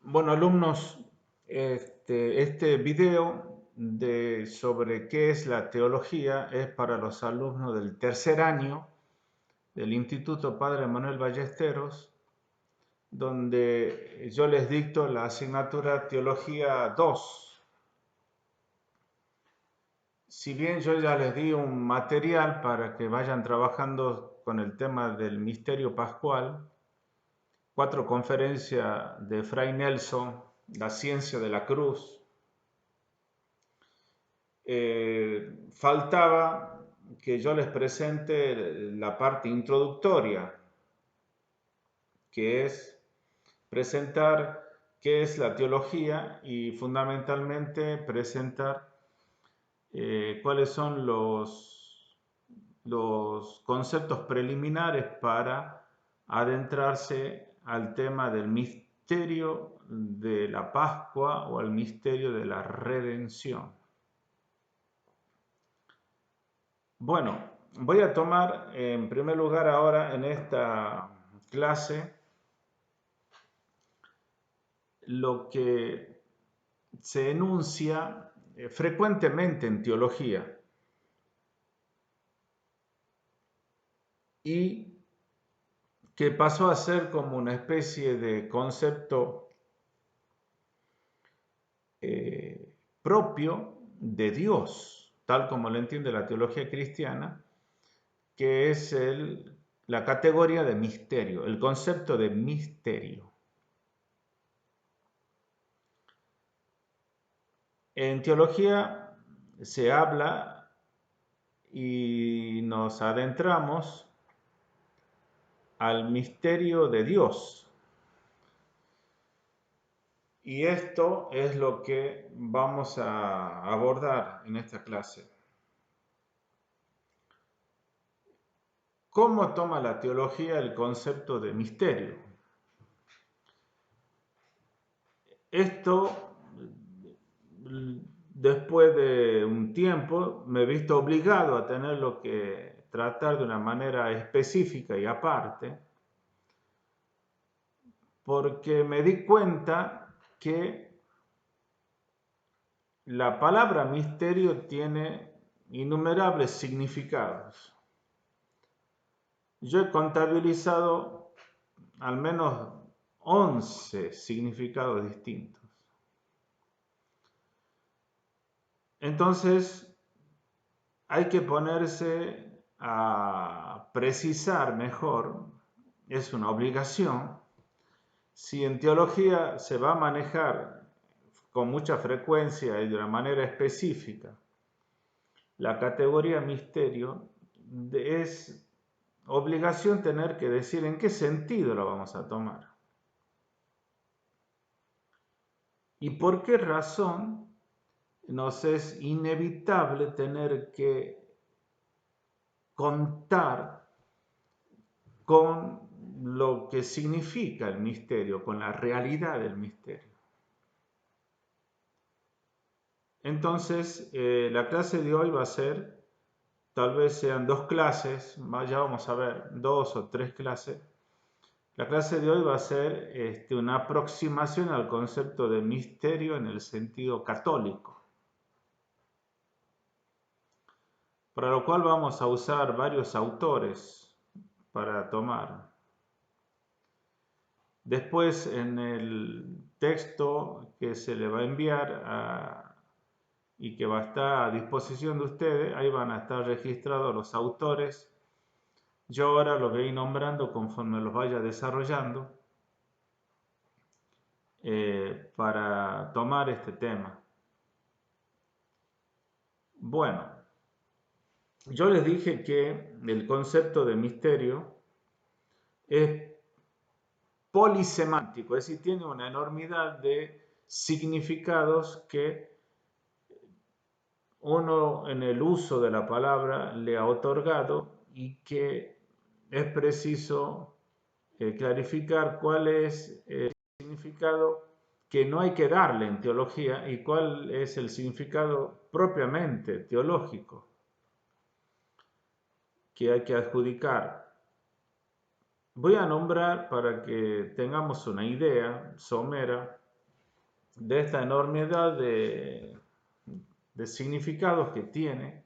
Bueno, alumnos, este video sobre qué es la teología es para los alumnos del tercer año del Instituto Padre Manuel Ballesteros, donde yo les dicto la asignatura Teología 2. Si bien yo ya les di un material para que vayan trabajando con el tema del misterio pascual, 4 conferencias de Fray Nelson, La ciencia de la cruz. Faltaba que yo les presente la parte introductoria, que es presentar qué es la teología y fundamentalmente presentar cuáles son los conceptos preliminares para adentrarse al tema del misterio de la Pascua o al misterio de la redención. Bueno, voy a tomar en primer lugar ahora en esta clase lo que se enuncia frecuentemente en teología y que pasó a ser como una especie de concepto propio de Dios, tal como lo entiende la teología cristiana, que es la categoría de misterio, el concepto de misterio. En teología se habla y nos adentramos al misterio de Dios. Y esto es lo que vamos a abordar en esta clase. ¿Cómo toma la teología el concepto de misterio? Esto, después de un tiempo, me he visto obligado a tenerlo que tratar de una manera específica y aparte, porque me di cuenta que la palabra misterio tiene innumerables significados. Yo he contabilizado al menos 11 significados distintos. Entonces, hay que ponerse a precisar mejor, es una obligación. Si en teología se va a manejar con mucha frecuencia y de una manera específica la categoría misterio, es obligación tener que decir en qué sentido lo vamos a tomar. ¿Y por qué razón nos es inevitable tener que contar con lo que significa el misterio, con la realidad del misterio? Entonces, la clase de hoy va a ser, tal vez sean 2 clases, ya vamos a ver 2 o 3 clases. La clase de hoy va a ser una aproximación al concepto de misterio en el sentido católico, para lo cual vamos a usar varios autores para tomar. Después, en el texto que se le va a enviar y que va a estar a disposición de ustedes, ahí van a estar registrados los autores. Yo ahora los voy a ir nombrando conforme los vaya desarrollando para tomar este tema. Bueno, yo les dije que el concepto de misterio es polisemántico, es decir, tiene una enormidad de significados que uno en el uso de la palabra le ha otorgado y que es preciso clarificar cuál es el significado que no hay que darle en teología y cuál es el significado propiamente teológico que hay que adjudicar. Voy a nombrar para que tengamos una idea somera de esta enormidad de significados que tiene,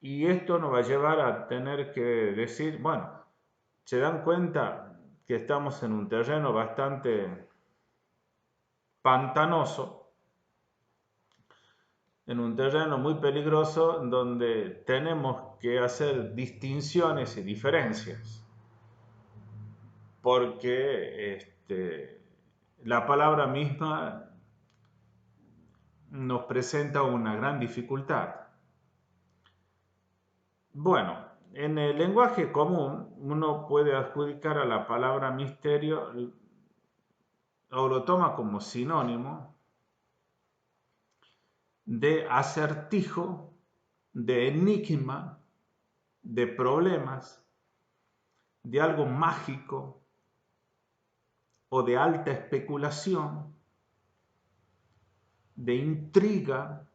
y esto nos va a llevar a tener que decir, bueno, se dan cuenta que estamos en un terreno bastante pantanoso, en un terreno muy peligroso donde tenemos que hacer distinciones y diferencias, porque la palabra misma nos presenta una gran dificultad. Bueno, en el lenguaje común uno puede adjudicar a la palabra misterio o lo toma como sinónimo de acertijo, de enigma, de problemas, de algo mágico o de alta especulación, de intriga,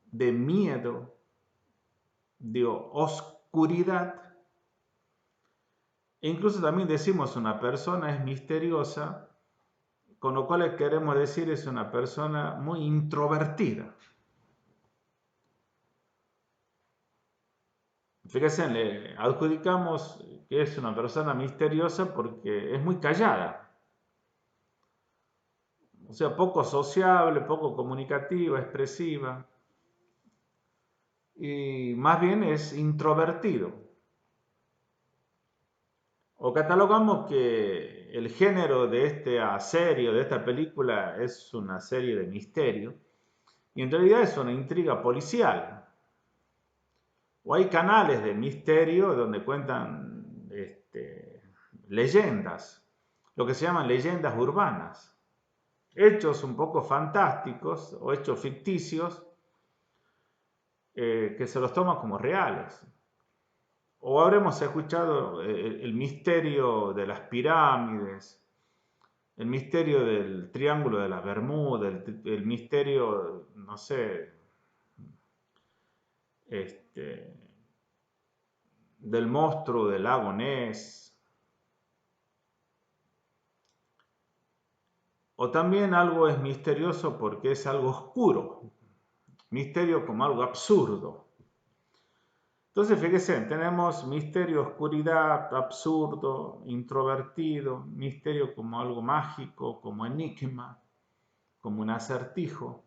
de miedo, de oscuridad. E incluso también decimos una persona es misteriosa, con lo cual queremos decir es una persona muy introvertida. Fíjense, le adjudicamos que es una persona misteriosa porque es muy callada. O sea, poco sociable, poco comunicativa, expresiva. Y más bien es introvertido. O catalogamos que el género de esta serie, de esta película, es una serie de misterio. Y en realidad es una intriga policial. O hay canales de misterio donde cuentan leyendas, lo que se llaman leyendas urbanas, hechos un poco fantásticos o hechos ficticios que se los toma como reales. O habremos escuchado el misterio de las pirámides, el misterio del Triángulo de las Bermudas, el misterio, no sé, del monstruo del lago Ness. O también algo es misterioso porque es algo oscuro, misterio como algo absurdo. Entonces, fíjense, tenemos misterio, oscuridad, absurdo, introvertido, misterio como algo mágico, como enigma, como un acertijo.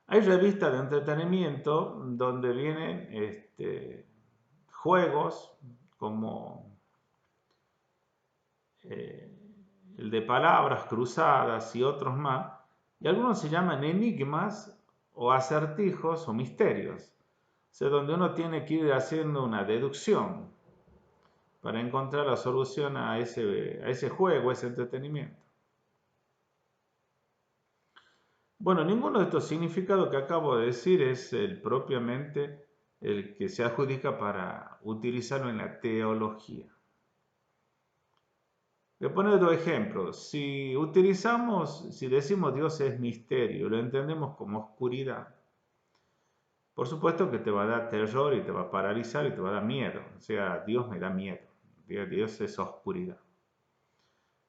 Hay revistas de entretenimiento donde vienen juegos como el de palabras cruzadas y otros más, y algunos se llaman enigmas o acertijos o misterios, o sea, donde uno tiene que ir haciendo una deducción para encontrar la solución a ese juego, a ese entretenimiento. Bueno, ninguno de estos significados que acabo de decir es propiamente el que se adjudica para utilizarlo en la teología. Voy a poner dos ejemplos. Si decimos Dios es misterio, lo entendemos como oscuridad, por supuesto que te va a dar terror y te va a paralizar y te va a dar miedo. O sea, Dios me da miedo. Dios es oscuridad.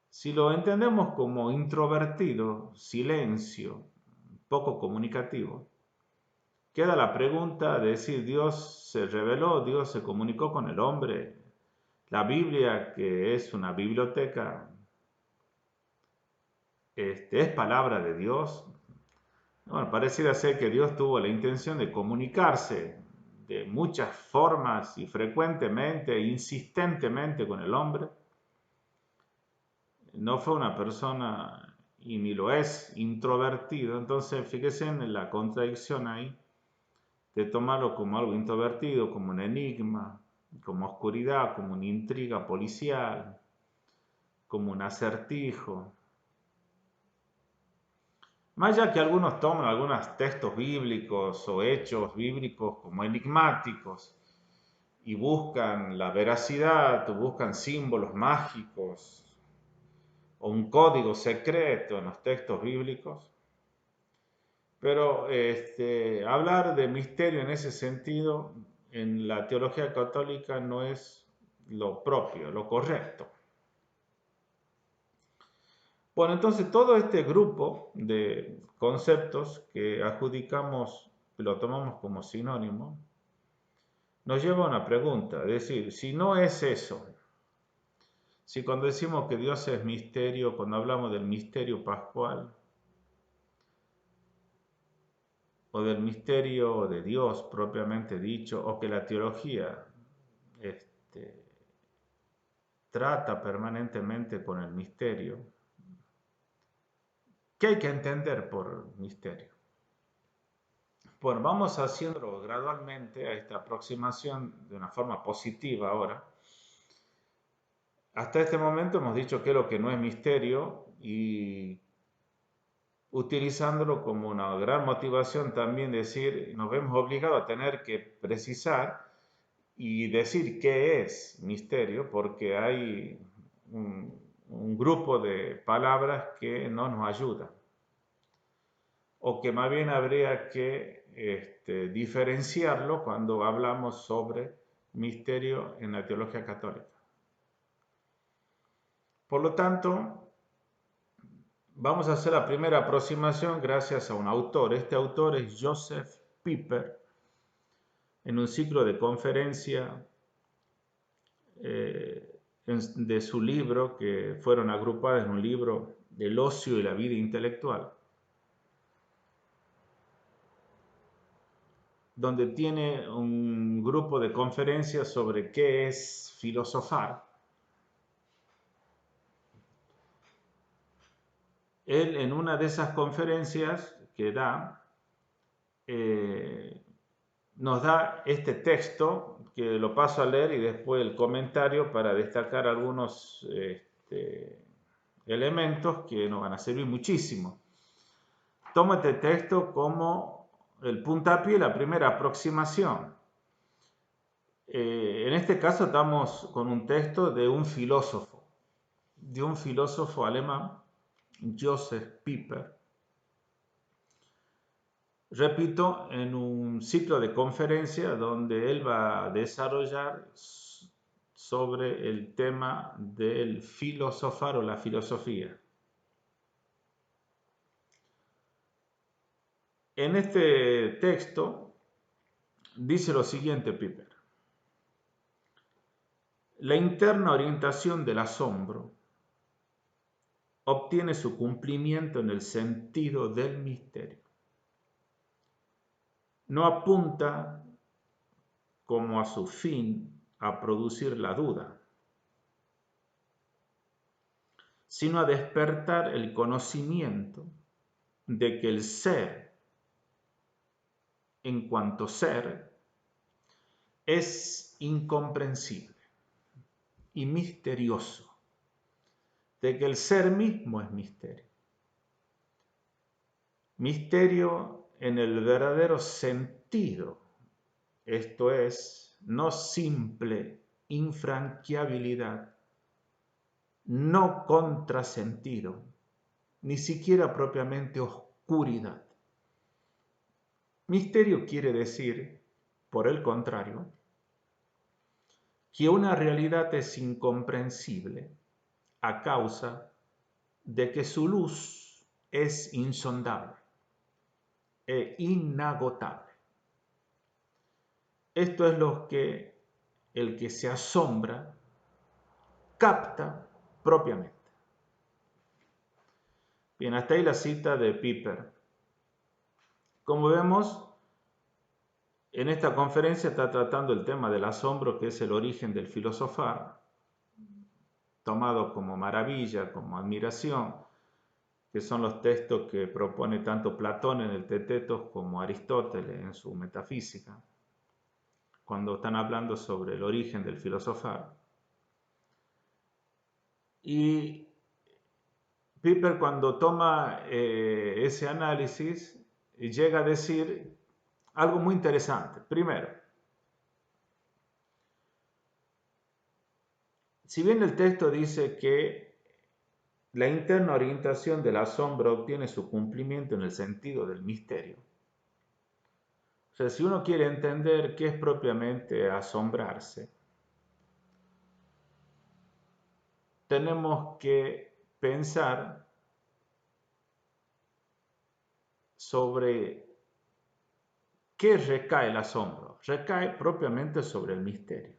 Si lo entendemos como introvertido, silencio, poco comunicativo, queda la pregunta de decir Dios se reveló, Dios se comunicó con el hombre. La Biblia, que es una biblioteca, es palabra de Dios. Bueno, pareciera ser que Dios tuvo la intención de comunicarse de muchas formas y frecuentemente e insistentemente con el hombre. No fue una persona, y ni lo es, introvertido. Entonces, fíjese en la contradicción ahí, de tomarlo como algo introvertido, como un enigma, como oscuridad, como una intriga policial, como un acertijo. Más allá que algunos toman algunos textos bíblicos o hechos bíblicos como enigmáticos y buscan la veracidad o buscan símbolos mágicos o un código secreto en los textos bíblicos, pero hablar de misterio en ese sentido en la teología católica no es lo propio, lo correcto. Bueno, entonces todo este grupo de conceptos que adjudicamos, que lo tomamos como sinónimo, nos lleva a una pregunta, es decir, si no es eso, si cuando decimos que Dios es misterio, cuando hablamos del misterio pascual, o del misterio de Dios propiamente dicho, o que la teología este, trata permanentemente con el misterio, ¿qué hay que entender por misterio? Bueno, vamos haciendo gradualmente a esta aproximación de una forma positiva ahora. Hasta este momento hemos dicho que lo que no es misterio y utilizándolo como una gran motivación también decir, nos vemos obligados a tener que precisar y decir qué es misterio porque hay un grupo de palabras que no nos ayudan o que más bien habría que diferenciarlo cuando hablamos sobre misterio en la teología católica. Por lo tanto, vamos a hacer la primera aproximación gracias a un autor. Este autor es Joseph Pieper, en un ciclo de conferencia de su libro, que fueron agrupadas en un libro del ocio y la vida intelectual, donde tiene un grupo de conferencias sobre qué es filosofar. Él en una de esas conferencias que da, nos da este texto, que lo paso a leer y después el comentario para destacar algunos elementos que nos van a servir muchísimo. Toma este texto como el puntapié, la primera aproximación. En este caso estamos con un texto de un filósofo alemán, Joseph Pieper. Repito, en un ciclo de conferencias donde él va a desarrollar sobre el tema del filosofar o la filosofía. En este texto dice lo siguiente Pieper: la interna orientación del asombro obtiene su cumplimiento en el sentido del misterio. No apunta como a su fin a producir la duda, sino a despertar el conocimiento de que el ser, en cuanto ser, es incomprensible y misterioso, de que el ser mismo es misterio. Misterio en el verdadero sentido, esto es, no simple infranqueabilidad, no contrasentido, ni siquiera propiamente oscuridad. Misterio quiere decir, por el contrario, que una realidad es incomprensible a causa de que su luz es insondable e inagotable. Esto es lo que el que se asombra capta propiamente. Bien, hasta ahí la cita de Pieper. Como vemos, en esta conferencia está tratando el tema del asombro, que es el origen del filosofar, tomado como maravilla, como admiración, que son los textos que propone tanto Platón en el Tetetos como Aristóteles en su Metafísica, cuando están hablando sobre el origen del filosofar. Y Pieper, cuando toma ese análisis, llega a decir algo muy interesante. Primero, si bien el texto dice que la interna orientación del asombro obtiene su cumplimiento en el sentido del misterio, o sea, si uno quiere entender qué es propiamente asombrarse, tenemos que pensar sobre qué recae el asombro. Recae propiamente sobre el misterio.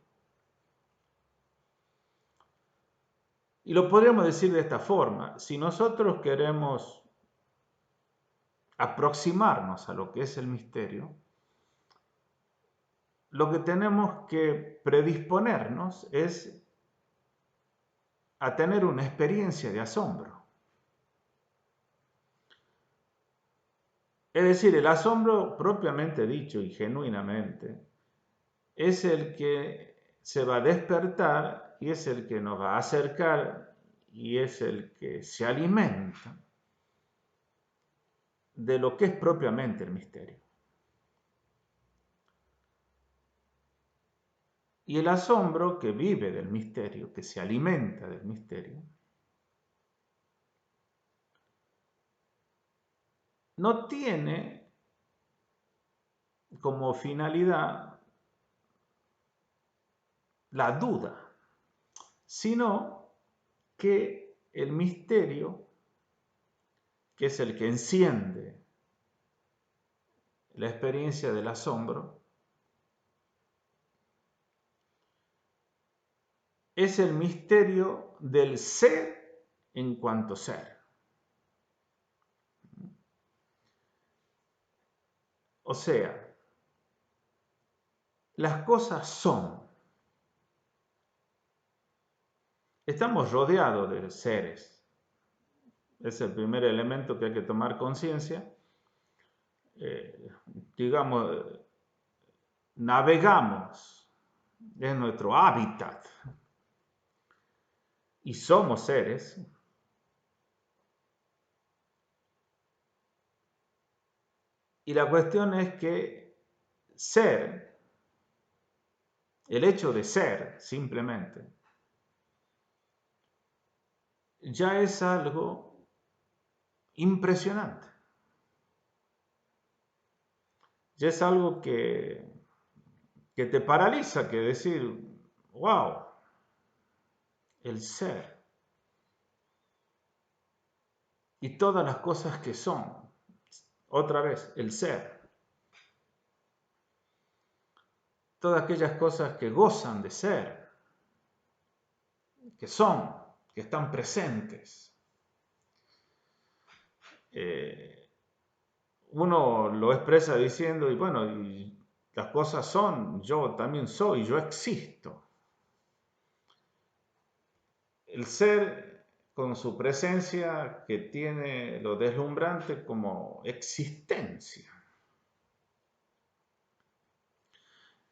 Y lo podríamos decir de esta forma: si nosotros queremos aproximarnos a lo que es el misterio, lo que tenemos que predisponernos es a tener una experiencia de asombro. Es decir, el asombro propiamente dicho y genuinamente es el que se va a despertar y es el que nos va a acercar y es el que se alimenta de lo que es propiamente el misterio. Y el asombro que vive del misterio, que se alimenta del misterio, no tiene como finalidad la duda, sino que el misterio, que es el que enciende la experiencia del asombro, es el misterio del ser en cuanto ser. O sea, las cosas son. Estamos rodeados de seres. Es el primer elemento que hay que tomar conciencia. Digamos, navegamos, es nuestro hábitat. Y somos seres. Y la cuestión es que ser, el hecho de ser simplemente, ya es algo impresionante. Ya es algo que te paraliza, que decir, wow, el ser. Y todas las cosas que son, otra vez, el ser. Todas aquellas cosas que gozan de ser, que son, que están presentes. Uno lo expresa diciendo, y bueno, y las cosas son, yo también soy, yo existo. El ser con su presencia que tiene lo deslumbrante como existencia.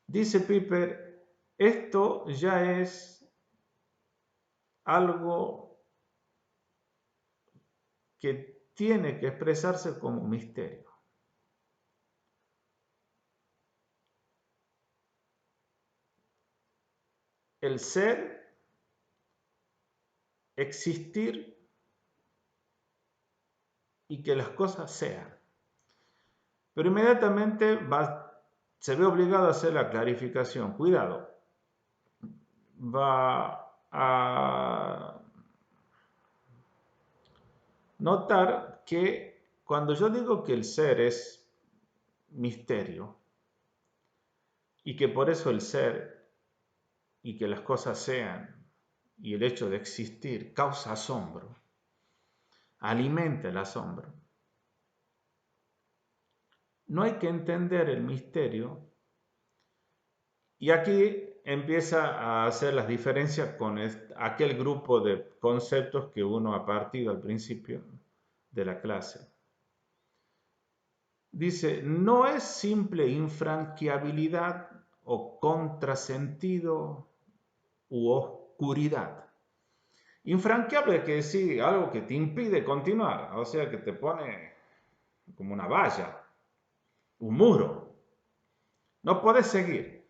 Dice Piper, esto ya es algo que tiene que expresarse como misterio. El ser, existir y que las cosas sean. Pero inmediatamente se ve obligado a hacer la clarificación. Cuidado, va a notar que cuando yo digo que el ser es misterio y que por eso el ser y que las cosas sean y el hecho de existir causa asombro, alimenta el asombro, no hay que entender el misterio. Y aquí empieza a hacer las diferencias con aquel grupo de conceptos que uno ha partido al principio de la clase. Dice, no es simple infranqueabilidad o contrasentido u oscuridad. Infranqueable quiere decir algo que te impide continuar, o sea, que te pone como una valla, un muro. No puedes seguir.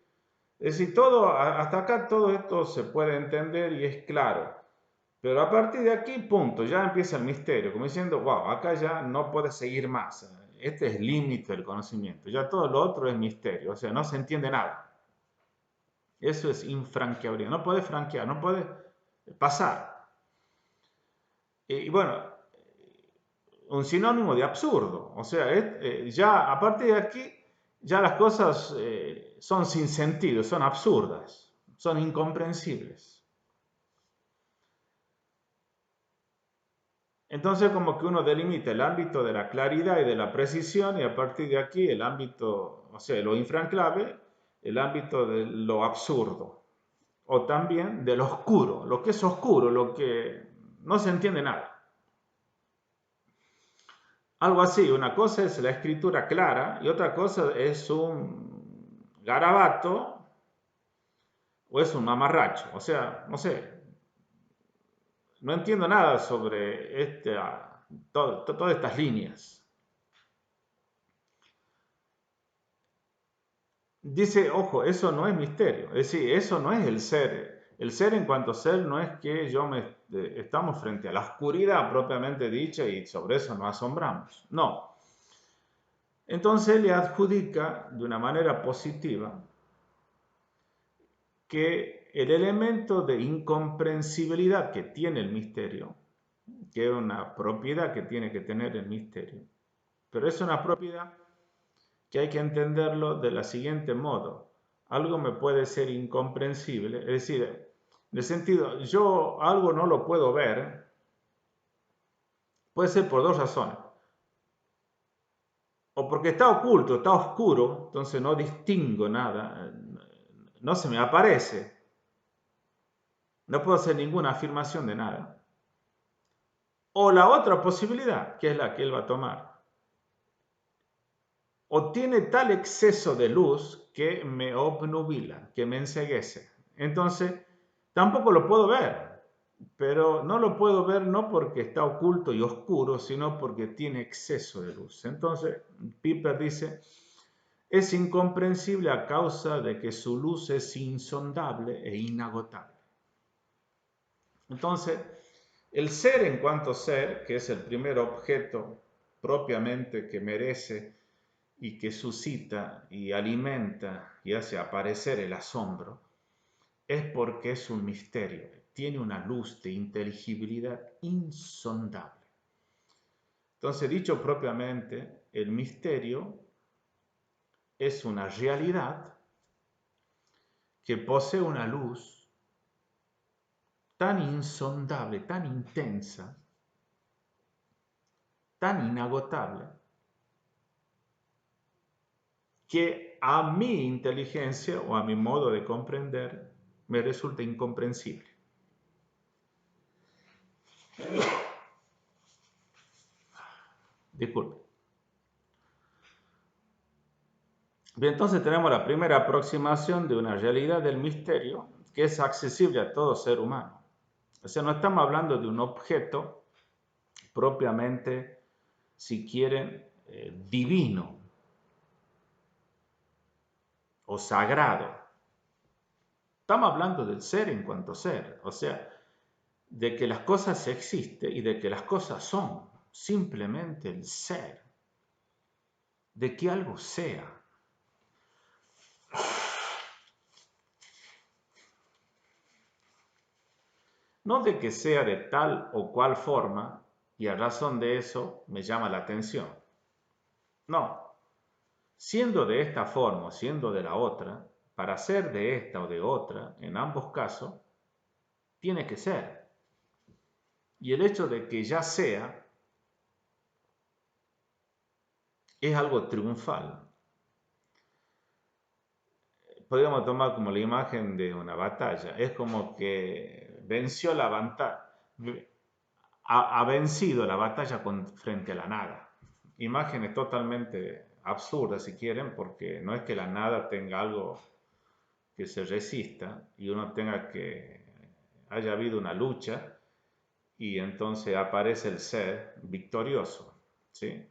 Es decir, hasta acá todo esto se puede entender y es claro. Pero a partir de aquí, punto, ya empieza el misterio, como diciendo, wow, acá ya no puedes seguir más. Este es el límite del conocimiento. Ya todo lo otro es misterio, o sea, no se entiende nada. Eso es infranqueable. No puedes franquear, no puedes pasar. Y bueno, un sinónimo de absurdo. O sea, ya a partir de aquí, ya las cosas son sin sentido, son absurdas, son incomprensibles. Entonces, como que uno delimita el ámbito de la claridad y de la precisión, y a partir de aquí el ámbito, o sea, lo infranclave, el ámbito de lo absurdo, o también de lo oscuro, lo que es oscuro, lo que no se entiende nada. Algo así, una cosa es la escritura clara y otra cosa es un garabato o es un mamarracho. O sea, no sé, no entiendo nada sobre todas estas líneas. Dice, ojo, eso no es misterio, es decir, eso no es el ser. El ser en cuanto ser no es que estamos frente a la oscuridad propiamente dicha y sobre eso nos asombramos. No. Entonces le adjudica de una manera positiva que el elemento de incomprensibilidad que tiene el misterio, que es una propiedad que tiene que tener el misterio, pero es una propiedad que hay que entenderlo de la siguiente modo. Algo me puede ser incomprensible, es decir, en el sentido, yo algo no lo puedo ver, puede ser por dos razones. O porque está oculto, está oscuro, entonces no distingo nada, no se me aparece, no puedo hacer ninguna afirmación de nada. O la otra posibilidad, que es la que él va a tomar. O tiene tal exceso de luz que me obnubila, que me enceguece. Entonces, tampoco lo puedo ver, pero no lo puedo ver no porque está oculto y oscuro, sino porque tiene exceso de luz. Entonces, Piper dice, es incomprensible a causa de que su luz es insondable e inagotable. Entonces, el ser en cuanto ser, que es el primer objeto propiamente que merece y que suscita y alimenta y hace aparecer el asombro, es porque es un misterio, tiene una luz de inteligibilidad insondable. Entonces, dicho propiamente, el misterio es una realidad que posee una luz tan insondable, tan intensa, tan inagotable, que a mi inteligencia o a mi modo de comprender me resulta incomprensible. Disculpe. Bien, entonces tenemos la primera aproximación de una realidad del misterio que es accesible a todo ser humano. O sea, no estamos hablando de un objeto propiamente, si quieren, divino o sagrado. Estamos hablando del ser en cuanto ser, o sea, de que las cosas existen y de que las cosas son simplemente el ser, de que algo sea. No de que sea de tal o cual forma y a razón de eso me llama la atención. No, siendo de esta forma o siendo de la otra, para ser de esta o de otra, en ambos casos, tiene que ser. Y el hecho de que ya sea es algo triunfal. Podríamos tomar como la imagen de una batalla. Es como que venció la batalla, ha vencido la batalla frente a la nada. Imágenes totalmente absurdas si quieren, porque no es que la nada tenga algo que se resista y uno tenga que haya habido una lucha y entonces aparece el ser victorioso, ¿sí?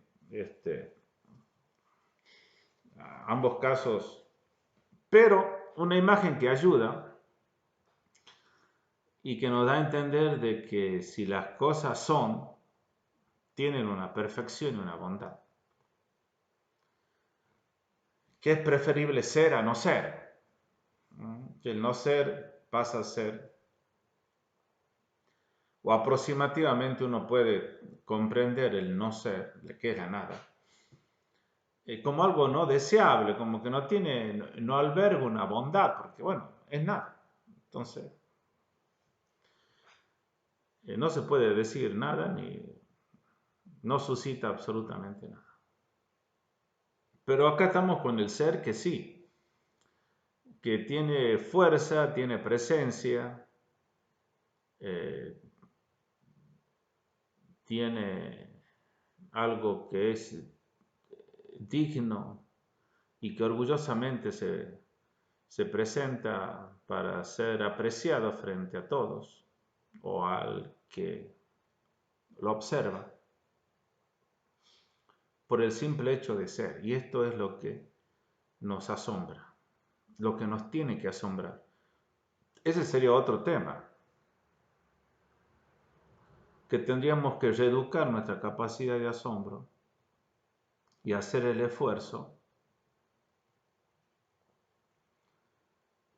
Ambos casos, pero una imagen que ayuda y que nos da a entender de que si las cosas son, tienen una perfección y una bondad. Que es preferible ser a no ser. Que el no ser pasa a ser o aproximativamente uno puede comprender el no ser, que es la nada, como algo no deseable, como que no alberga una bondad, porque bueno, es nada. Entonces, no se puede decir nada ni no suscita absolutamente nada. Pero acá estamos con el ser que sí, que tiene fuerza, tiene presencia, eh, tiene algo que es digno y que orgullosamente se presenta para ser apreciado frente a todos o al que lo observa por el simple hecho de ser. Y esto es lo que nos asombra, lo que nos tiene que asombrar. Ese sería otro tema, que tendríamos que reeducar nuestra capacidad de asombro y hacer el esfuerzo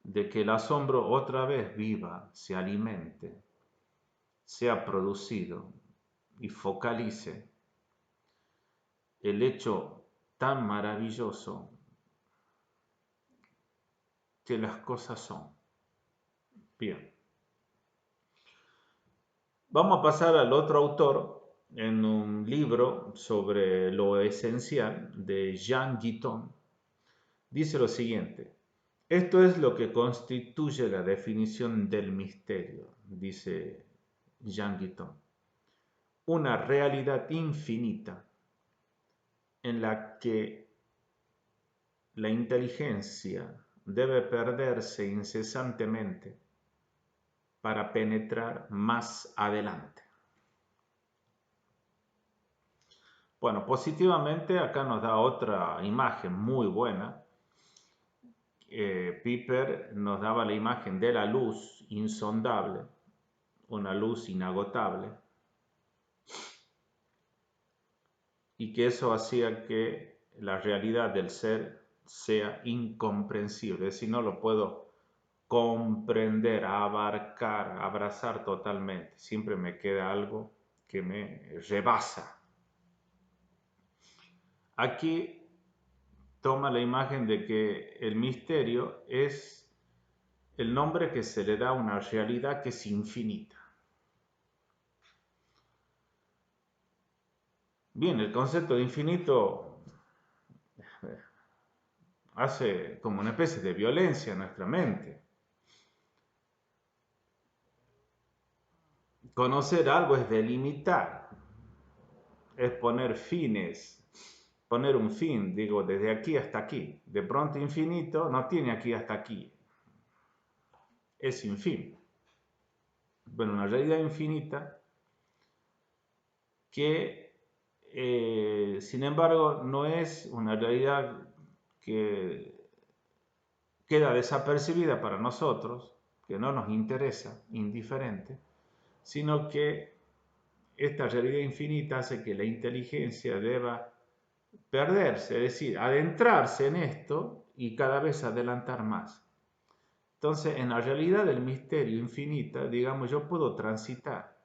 de que el asombro otra vez viva, se alimente, sea producido y focalice el hecho tan maravilloso que las cosas son. Bien. Vamos a pasar al otro autor en un libro sobre lo esencial de Jean Guiton. Dice lo siguiente: esto es lo que constituye la definición del misterio, dice Jean Guiton. Una realidad infinita en la que la inteligencia debe perderse incesantemente para penetrar más adelante. Bueno, positivamente acá nos da otra imagen muy buena. Piper nos daba la imagen de la luz insondable, una luz inagotable, y que eso hacía que la realidad del ser sea incomprensible, es decir, no lo puedo comprender, abarcar, abrazar totalmente, siempre me queda algo que me rebasa. Aquí toma la imagen de que el misterio es el nombre que se le da a una realidad que es infinita. Bien, el concepto de infinito hace como una especie de violencia en nuestra mente. Conocer algo es delimitar, es poner fines, poner un fin, digo, desde aquí hasta aquí. De pronto infinito no tiene aquí hasta aquí, es sin fin. Bueno, una realidad infinita que, sin embargo, no es una realidad que queda desapercibida para nosotros, que no nos interesa, indiferente, sino que esta realidad infinita hace que la inteligencia deba perderse, es decir, adentrarse en esto y cada vez adelantar más. Entonces, en la realidad del misterio infinita, digamos, yo puedo transitar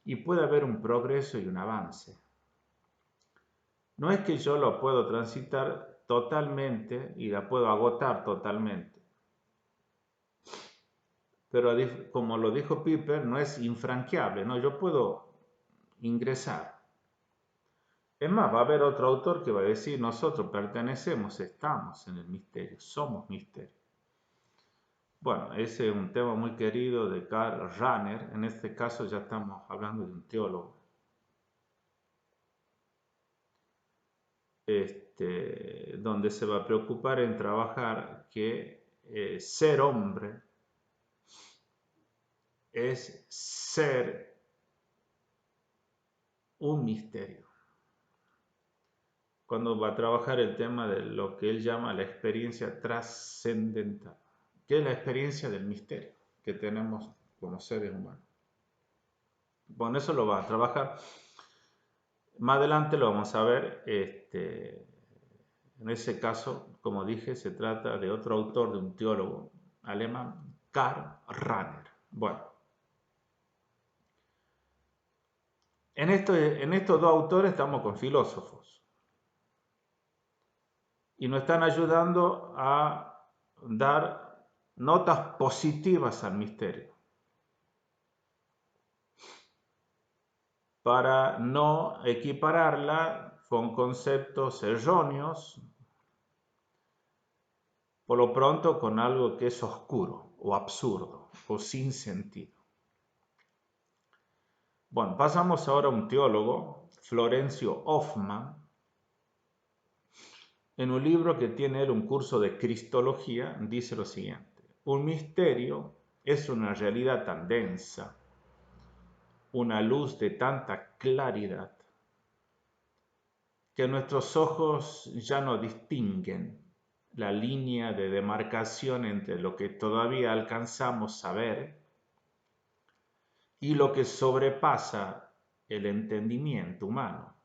y puede haber un progreso y un avance. No es que yo lo puedo transitar totalmente y la puedo agotar totalmente. Pero como lo dijo Piper, no es infranqueable, ¿no? Yo puedo ingresar. Es más, va a haber otro autor que va a decir, nosotros pertenecemos, estamos en el misterio, somos misterio. Bueno, ese es un tema muy querido de Karl Rahner, en este caso ya estamos hablando de un teólogo. Donde se va a preocupar en trabajar que ser hombre es ser un misterio. Cuando va a trabajar el tema de lo que él llama la experiencia trascendental, que es la experiencia del misterio que tenemos como seres humanos. Bueno, eso lo va a trabajar. Más adelante lo vamos a ver. En ese caso, como dije, se trata de otro autor, de un teólogo alemán, Karl Rahner. Bueno, En estos dos autores estamos con filósofos y nos están ayudando a dar notas positivas al misterio para no equipararla con conceptos erróneos, por lo pronto con algo que es oscuro o absurdo o sin sentido. Bueno, pasamos ahora a un teólogo, Florencio Hoffman, en un libro que tiene él un curso de Cristología, dice lo siguiente: un misterio es una realidad tan densa, una luz de tanta claridad, que nuestros ojos ya no distinguen la línea de demarcación entre lo que todavía alcanzamos a ver y lo que sobrepasa el entendimiento humano,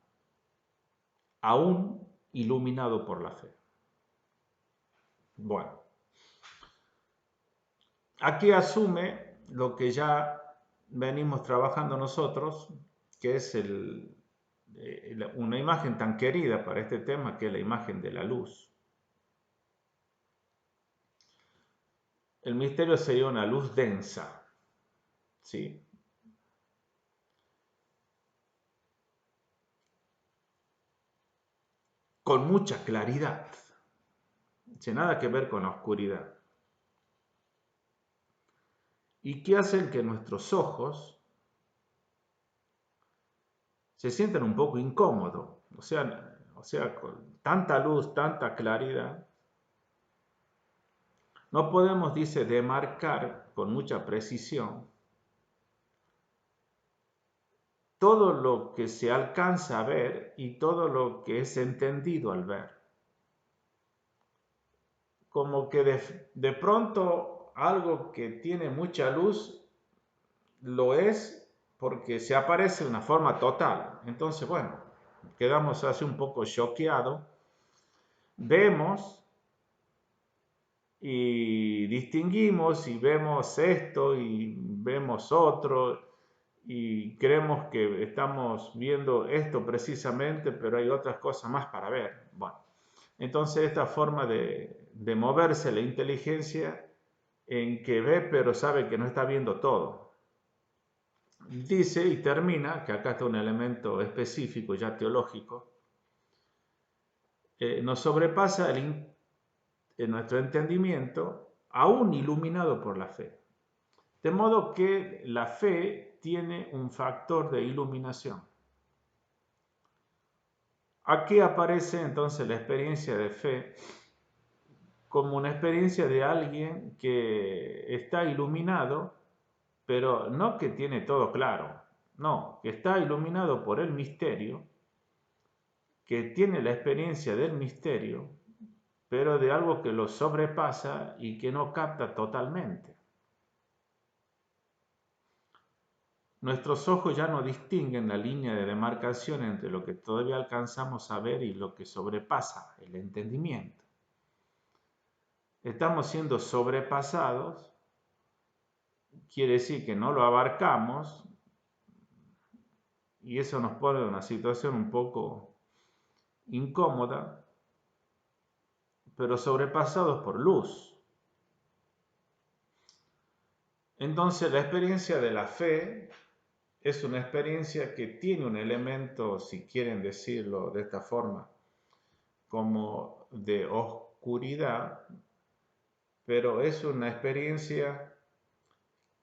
aún iluminado por la fe. Bueno, aquí asume lo que ya venimos trabajando nosotros, que es una imagen tan querida para este tema, que es la imagen de la luz. El misterio sería una luz densa, ¿sí? Con mucha claridad, sin nada que ver con la oscuridad, y que hacen que nuestros ojos se sientan un poco incómodos, o sea, con tanta luz, tanta claridad, no podemos, dice, demarcar con mucha precisión todo lo que se alcanza a ver y todo lo que es entendido al ver. Como que de pronto algo que tiene mucha luz lo es porque se aparece de una forma total. Entonces, bueno, quedamos así un poco choqueados. Vemos y distinguimos y vemos esto y vemos otro y creemos que estamos viendo esto precisamente, pero hay otras cosas más para ver. Bueno, entonces esta forma de moverse la inteligencia en que ve pero sabe que no está viendo todo. Dice y termina, que acá está un elemento específico ya teológico, nos sobrepasa en nuestro entendimiento, aún iluminado por la fe. De modo que la fe tiene un factor de iluminación. Aquí aparece entonces la experiencia de fe como una experiencia de alguien que está iluminado, pero no que tiene todo claro, no, que está iluminado por el misterio, que tiene la experiencia del misterio, pero de algo que lo sobrepasa y que no capta totalmente. Nuestros ojos ya no distinguen la línea de demarcación entre lo que todavía alcanzamos a ver y lo que sobrepasa el entendimiento. Estamos siendo sobrepasados, quiere decir que no lo abarcamos, y eso nos pone en una situación un poco incómoda, pero sobrepasados por luz. Entonces la experiencia de la fe es una experiencia que tiene un elemento, si quieren decirlo de esta forma, como de oscuridad, pero es una experiencia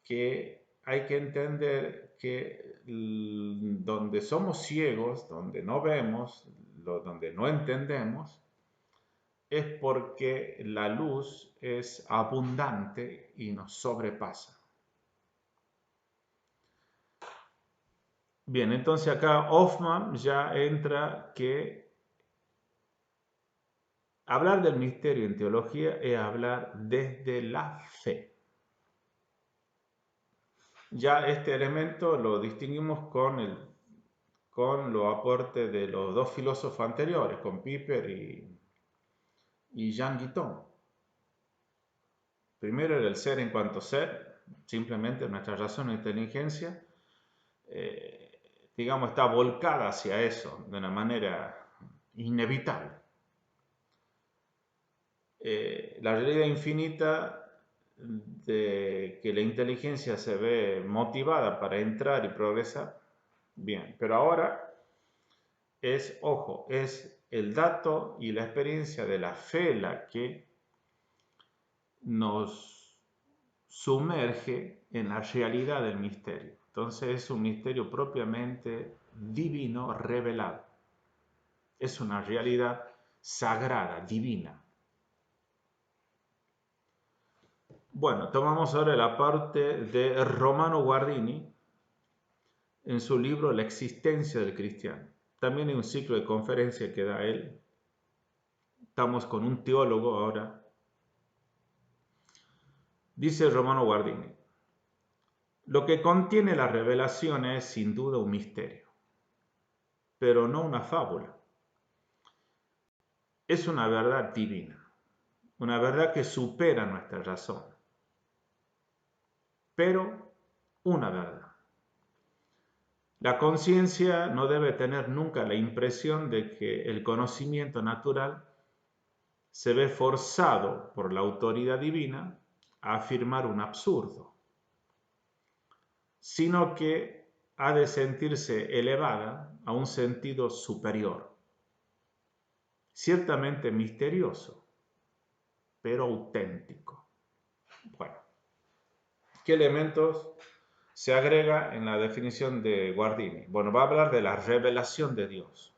que hay que entender que donde somos ciegos, donde no vemos, donde no entendemos, es porque la luz es abundante y nos sobrepasa. Bien, entonces acá Hoffman ya entra que hablar del misterio en teología es hablar desde la fe. Ya este elemento lo distinguimos con los aportes de los dos filósofos anteriores, con Piper y Jean Guitton. Primero era el ser en cuanto ser, simplemente nuestra razón e inteligencia digamos, está volcada hacia eso de una manera inevitable. La realidad infinita de que la inteligencia se ve motivada para entrar y progresar, bien, pero ahora ojo, es el dato y la experiencia de la fe la que nos sumerge en la realidad del misterio. Entonces es un misterio propiamente divino revelado. Es una realidad sagrada, divina. Bueno, tomamos ahora la parte de Romano Guardini en su libro La existencia del cristiano. También hay un ciclo de conferencias que da él. Estamos con un teólogo ahora. Dice Romano Guardini: lo que contiene la revelación es sin duda un misterio, pero no una fábula. Es una verdad divina, una verdad que supera nuestra razón, pero una verdad. La conciencia no debe tener nunca la impresión de que el conocimiento natural se ve forzado por la autoridad divina a afirmar un absurdo, sino que ha de sentirse elevada a un sentido superior, ciertamente misterioso, pero auténtico. Bueno, ¿qué elementos se agrega en la definición de Guardini? Bueno, va a hablar de la revelación de Dios.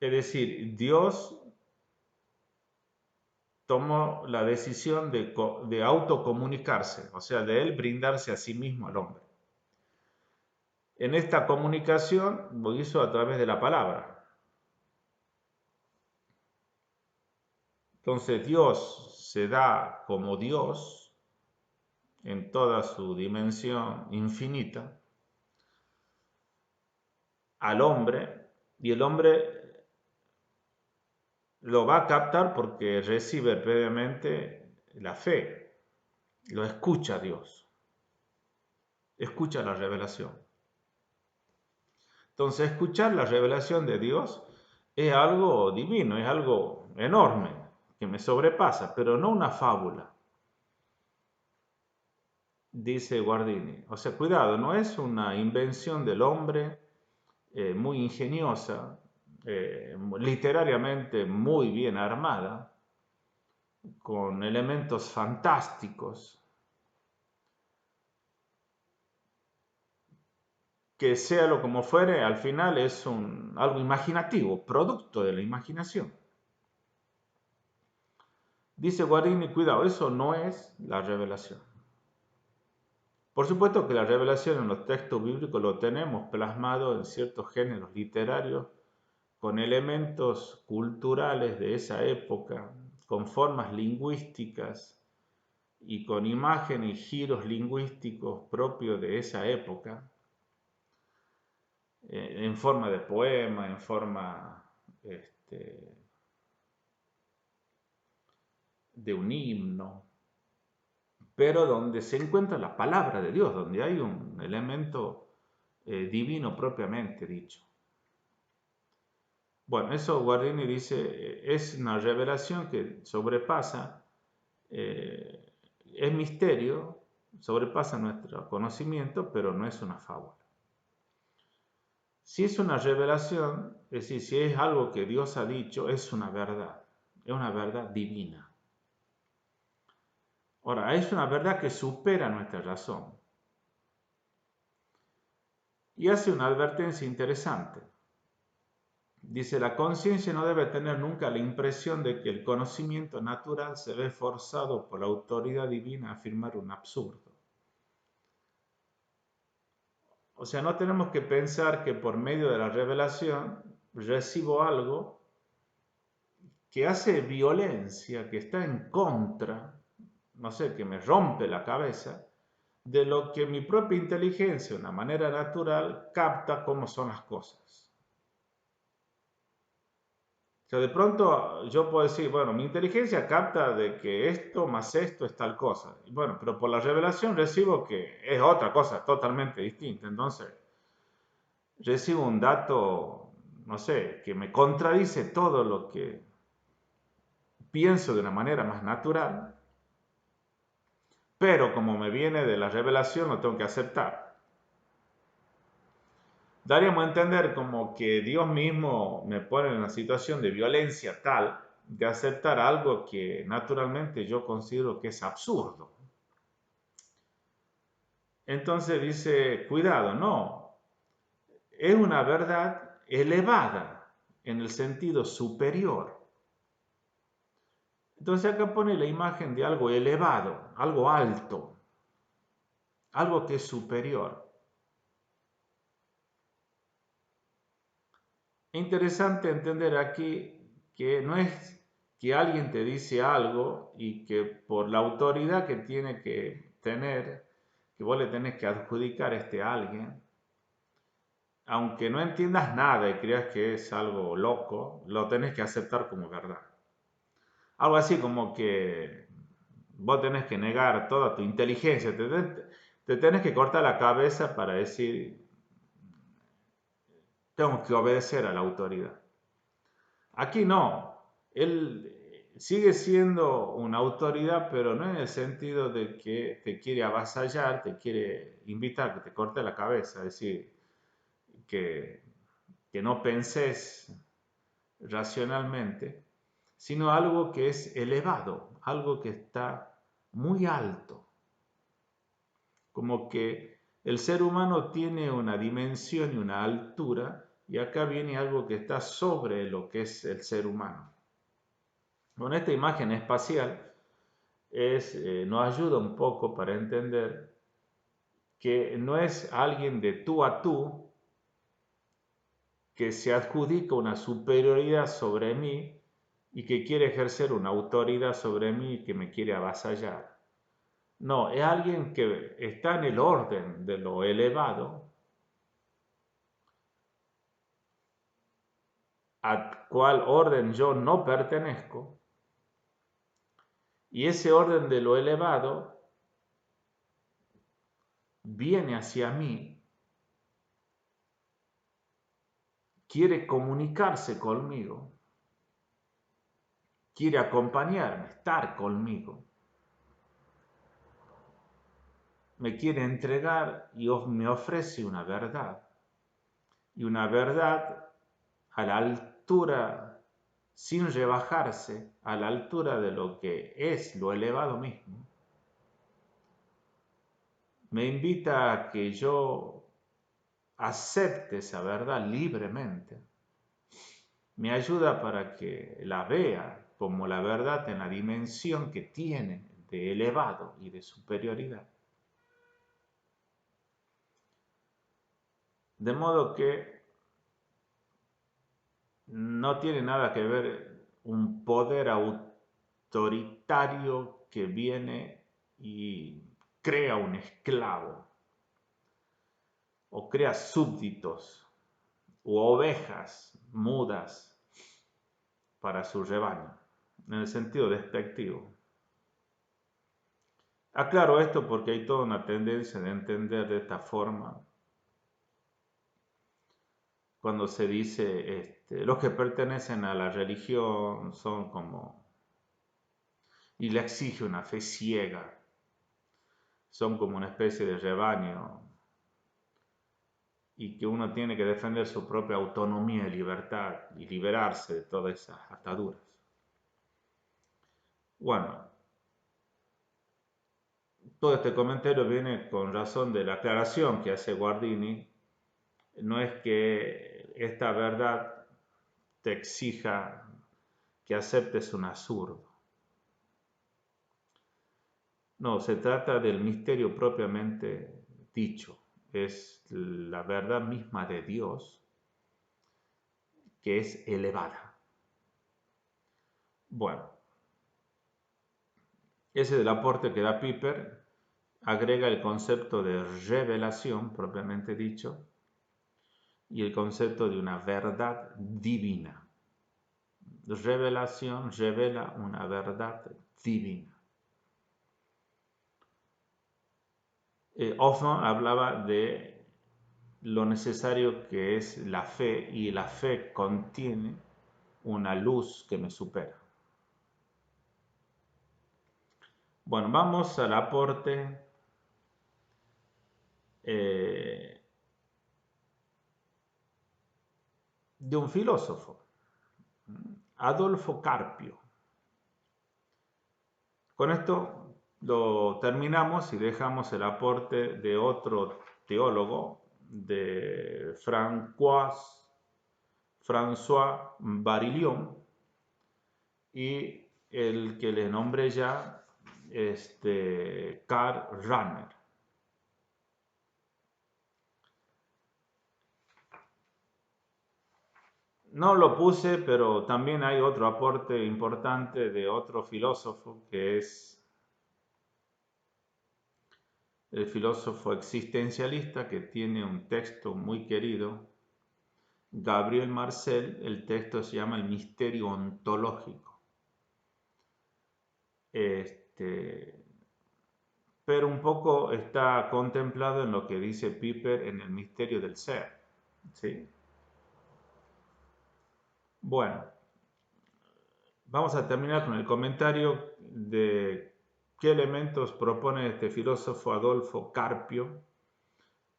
Es decir, Dios tomó la decisión de autocomunicarse, o sea, de él brindarse a sí mismo al hombre. En esta comunicación lo hizo a través de la palabra. Entonces Dios se da como Dios en toda su dimensión infinita al hombre, y el hombre lo va a captar porque recibe previamente la fe, lo escucha Dios, escucha la revelación. Entonces, escuchar la revelación de Dios es algo divino, es algo enorme, que me sobrepasa, pero no una fábula, dice Guardini. O sea, cuidado, no es una invención del hombre muy ingeniosa, literariamente muy bien armada, con elementos fantásticos, que sea lo como fuere, al final es algo imaginativo, producto de la imaginación. Dice Guarini, cuidado, eso no es la revelación. Por supuesto que la revelación en los textos bíblicos lo tenemos plasmado en ciertos géneros literarios, con elementos culturales de esa época, con formas lingüísticas y con imágenes y giros lingüísticos propios de esa época, en forma de poema, en forma de un himno, pero donde se encuentra la palabra de Dios, donde hay un elemento divino propiamente dicho. Bueno, eso Guardini dice, es una revelación que sobrepasa, es misterio, sobrepasa nuestro conocimiento, pero no es una fábula. Si es una revelación, es decir, si es algo que Dios ha dicho, es una verdad divina. Ahora, es una verdad que supera nuestra razón. Y hace una advertencia interesante. Dice, la conciencia no debe tener nunca la impresión de que el conocimiento natural se ve forzado por la autoridad divina a afirmar un absurdo. O sea, no tenemos que pensar que por medio de la revelación recibo algo que hace violencia, que está en contra, no sé, que me rompe la cabeza, de lo que mi propia inteligencia, de una manera natural, capta cómo son las cosas. O sea, de pronto yo puedo decir, bueno, mi inteligencia capta de que esto más esto es tal cosa. Y bueno, pero por la revelación recibo que es otra cosa totalmente distinta. Entonces, recibo un dato, no sé, que me contradice todo lo que pienso de una manera más natural, pero como me viene de la revelación, lo tengo que aceptar. Daríamos a entender como que Dios mismo me pone en una situación de violencia tal de aceptar algo que naturalmente yo considero que es absurdo. Entonces dice, cuidado, no, es una verdad elevada en el sentido superior. Entonces acá pone la imagen de algo elevado, algo alto, algo que es superior. Es interesante entender aquí que no es que alguien te dice algo y que por la autoridad que tiene que tener, que vos le tenés que adjudicar a alguien, aunque no entiendas nada y creas que es algo loco, lo tenés que aceptar como verdad. Algo así como que vos tenés que negar toda tu inteligencia, te tenés que cortar la cabeza para decir, tengo que obedecer a la autoridad. Aquí no, él sigue siendo una autoridad, pero no en el sentido de que te quiere avasallar, te quiere invitar a que te corte la cabeza, es decir, que, que no penses racionalmente, sino algo que es elevado, algo que está muy alto, como que el ser humano tiene una dimensión y una altura, y acá viene algo que está sobre lo que es el ser humano. Con esta imagen espacial nos ayuda un poco para entender que no es alguien de tú a tú que se adjudica una superioridad sobre mí y que quiere ejercer una autoridad sobre mí y que me quiere avasallar. No, es alguien que está en el orden de lo elevado, a cual orden yo no pertenezco, y ese orden de lo elevado viene hacia mí, quiere comunicarse conmigo, quiere acompañarme, estar conmigo, me quiere entregar y me ofrece una verdad, y una verdad a la altura, sin rebajarse, a la altura de lo que es lo elevado mismo. Me invita a que yo acepte esa verdad libremente. Me ayuda para que la vea como la verdad en la dimensión que tiene de elevado y de superioridad. De modo que no tiene nada que ver un poder autoritario que viene y crea un esclavo o crea súbditos u ovejas mudas para su rebaño, en el sentido despectivo. Aclaro esto porque hay toda una tendencia de entender de esta forma cuando se dice los que pertenecen a la religión son como, y le exige una fe ciega, son como una especie de rebaño y que uno tiene que defender su propia autonomía y libertad y liberarse de todas esas ataduras. Bueno, todo este comentario viene con razón de la aclaración que hace Guardini. No es que esta verdad te exija que aceptes un absurdo. No, se trata del misterio propiamente dicho. Es la verdad misma de Dios que es elevada. Bueno, ese del aporte que da Piper agrega el concepto de revelación propiamente dicho y el concepto de una verdad divina. Revelación revela una verdad divina. Hoffman hablaba de lo necesario que es la fe, y la fe contiene una luz que me supera. Bueno, vamos al aporte de un filósofo, Adolfo Carpio. Con esto lo terminamos y dejamos el aporte de otro teólogo, de François Barillon, y el que le nombré ya, Karl Rahner. No lo puse, pero también hay otro aporte importante de otro filósofo, que es el filósofo existencialista, que tiene un texto muy querido, Gabriel Marcel. El texto se llama El misterio ontológico. Pero un poco está contemplado en lo que dice Piper en El misterio del ser, ¿sí? Bueno, vamos a terminar con el comentario de qué elementos propone este filósofo Adolfo Carpio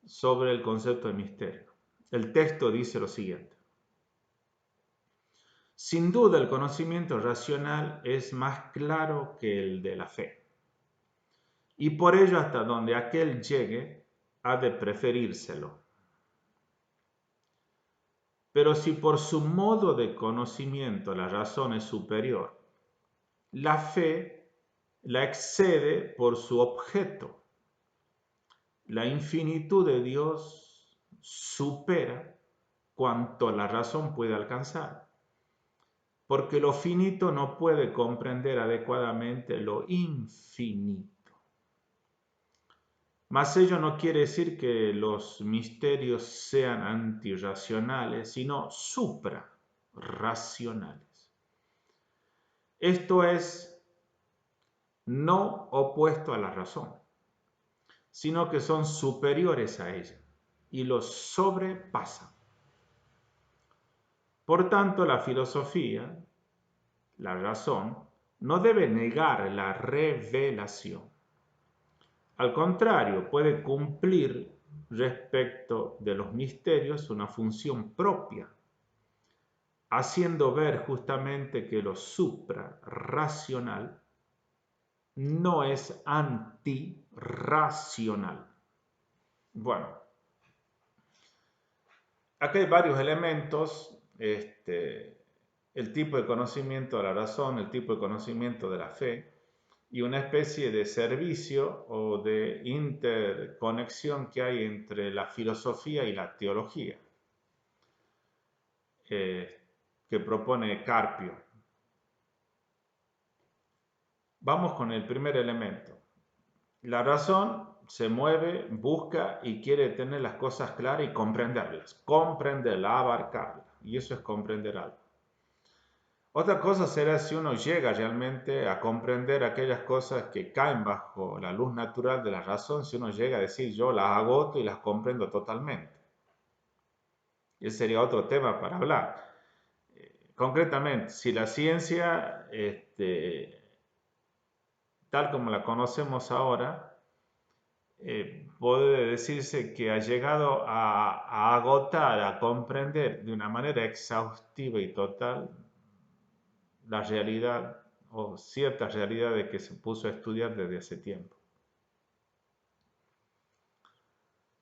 sobre el concepto de misterio. El texto dice lo siguiente: sin duda el conocimiento racional es más claro que el de la fe, y por ello hasta donde aquel llegue ha de preferírselo. Pero si por su modo de conocimiento la razón es superior, la fe la excede por su objeto. La infinitud de Dios supera cuanto la razón puede alcanzar, porque lo finito no puede comprender adecuadamente lo infinito. Mas ello no quiere decir que los misterios sean antirracionales, sino suprarracionales. Esto es, no opuesto a la razón, sino que son superiores a ella y los sobrepasan. Por tanto, la filosofía, la razón, no debe negar la revelación. Al contrario, puede cumplir respecto de los misterios una función propia, haciendo ver justamente que lo suprarracional no es antirracional. Bueno, aquí hay varios elementos, el tipo de conocimiento de la razón, el tipo de conocimiento de la fe, y una especie de servicio o de interconexión que hay entre la filosofía y la teología, que propone Carpio. Vamos con el primer elemento. La razón se mueve, busca y quiere tener las cosas claras y comprenderlas, abarcarlas, y eso es comprender algo. Otra cosa será si uno llega realmente a comprender aquellas cosas que caen bajo la luz natural de la razón, si uno llega a decir yo las agoto y las comprendo totalmente. Y ese sería otro tema para hablar. Concretamente, si la ciencia, tal como la conocemos ahora, puede decirse que ha llegado a agotar, a comprender de una manera exhaustiva y total la realidad o ciertas realidades que se puso a estudiar desde hace tiempo.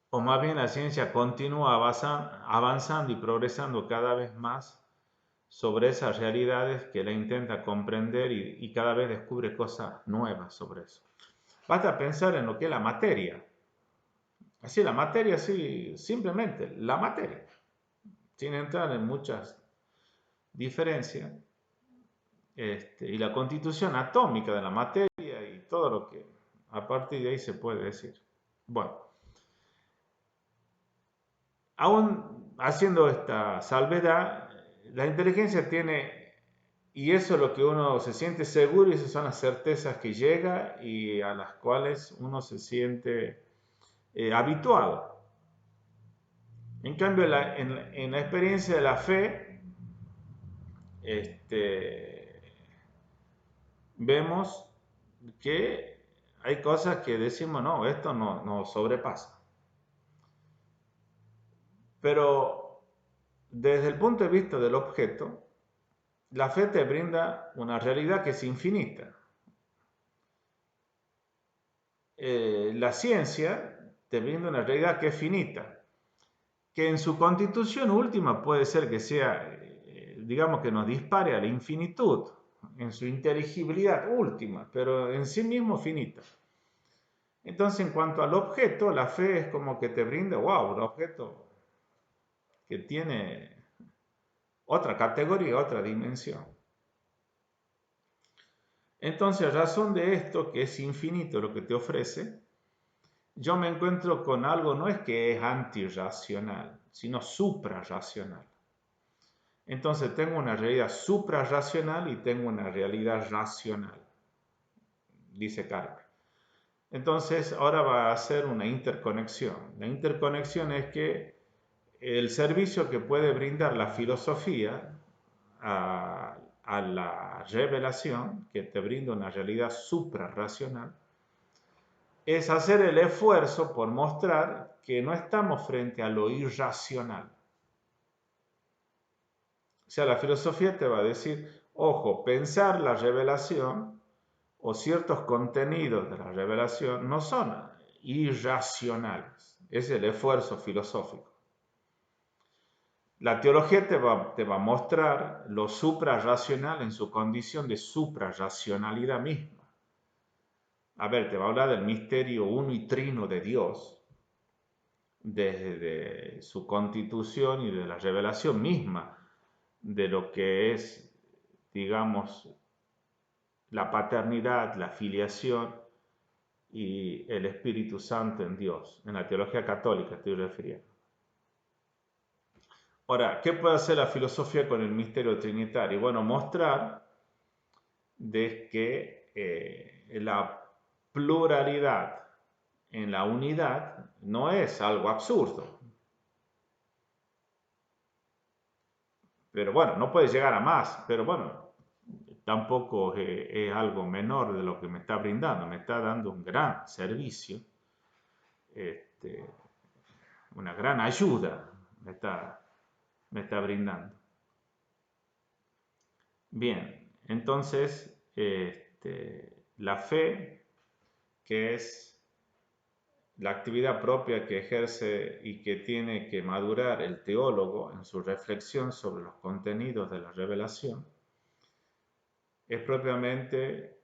O más bien la ciencia continúa avanzando y progresando cada vez más sobre esas realidades que la intenta comprender y cada vez descubre cosas nuevas sobre eso. Basta pensar en lo que es la materia. Así la materia, sí, simplemente la materia, sin entrar en muchas diferencias. Y la constitución atómica de la materia y todo lo que a partir de ahí se puede decir. Bueno, aún haciendo esta salvedad, la inteligencia tiene, y eso es lo que uno se siente seguro, y esas son las certezas que llega y a las cuales uno se siente habituado. En cambio, en la experiencia de la fe, vemos que hay cosas que decimos, no, esto no sobrepasa. Pero desde el punto de vista del objeto, la fe te brinda una realidad que es infinita. La ciencia te brinda una realidad que es finita, que en su constitución última puede ser que sea, digamos que nos dispare a la infinitud, en su inteligibilidad última, pero en sí mismo finita. Entonces, en cuanto al objeto, la fe es como que te brinda, wow, un objeto que tiene otra categoría, otra dimensión. Entonces, a razón de esto, que es infinito lo que te ofrece, yo me encuentro con algo, no es que es antirracional, sino suprarracional. Entonces tengo una realidad suprarracional y tengo una realidad racional, dice Carper. Entonces ahora va a hacer una interconexión. La interconexión es que el servicio que puede brindar la filosofía a la revelación, que te brinda una realidad suprarracional, es hacer el esfuerzo por mostrar que no estamos frente a lo irracional. O sea, la filosofía te va a decir, ojo, pensar la revelación o ciertos contenidos de la revelación no son irracionales. Es el esfuerzo filosófico. La teología te va a mostrar lo suprarracional en su condición de suprarracionalidad misma. A ver, te va a hablar del misterio uno y trino de Dios, desde su constitución y de la revelación misma de lo que es, digamos, la paternidad, la filiación y el Espíritu Santo en Dios. En la teología católica estoy refiriendo. Ahora, ¿qué puede hacer la filosofía con el misterio trinitario? Bueno, mostrar de que la pluralidad en la unidad no es algo absurdo. Pero bueno, no puede llegar a más, pero bueno, tampoco es algo menor de lo que me está brindando. Me está dando un gran servicio, una gran ayuda me está brindando. Bien, entonces la fe, que es la actividad propia que ejerce y que tiene que madurar el teólogo en su reflexión sobre los contenidos de la revelación, es propiamente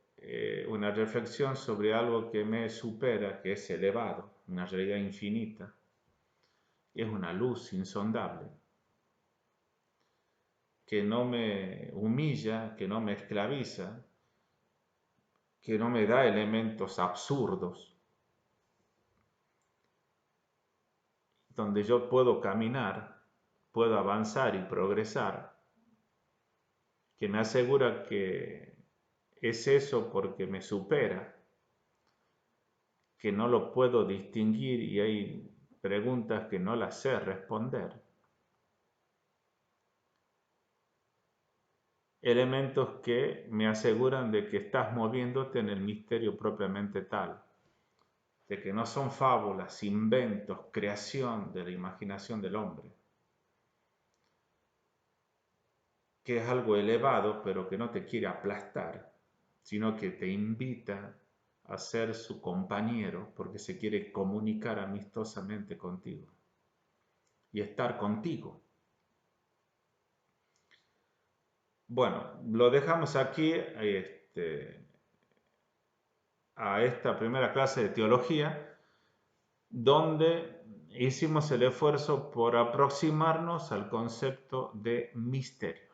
una reflexión sobre algo que me supera, que es elevado, una realidad infinita, es una luz insondable, que no me humilla, que no me esclaviza, que no me da elementos absurdos, donde yo puedo caminar, puedo avanzar y progresar, que me asegura que es eso porque me supera, que no lo puedo distinguir y hay preguntas que no las sé responder. Elementos que me aseguran de que estás moviéndote en el misterio propiamente tal, de que no son fábulas, inventos, creación de la imaginación del hombre, que es algo elevado pero que no te quiere aplastar, sino que te invita a ser su compañero porque se quiere comunicar amistosamente contigo y estar contigo. Bueno, lo dejamos aquí a esta primera clase de teología, donde hicimos el esfuerzo por aproximarnos al concepto de misterio.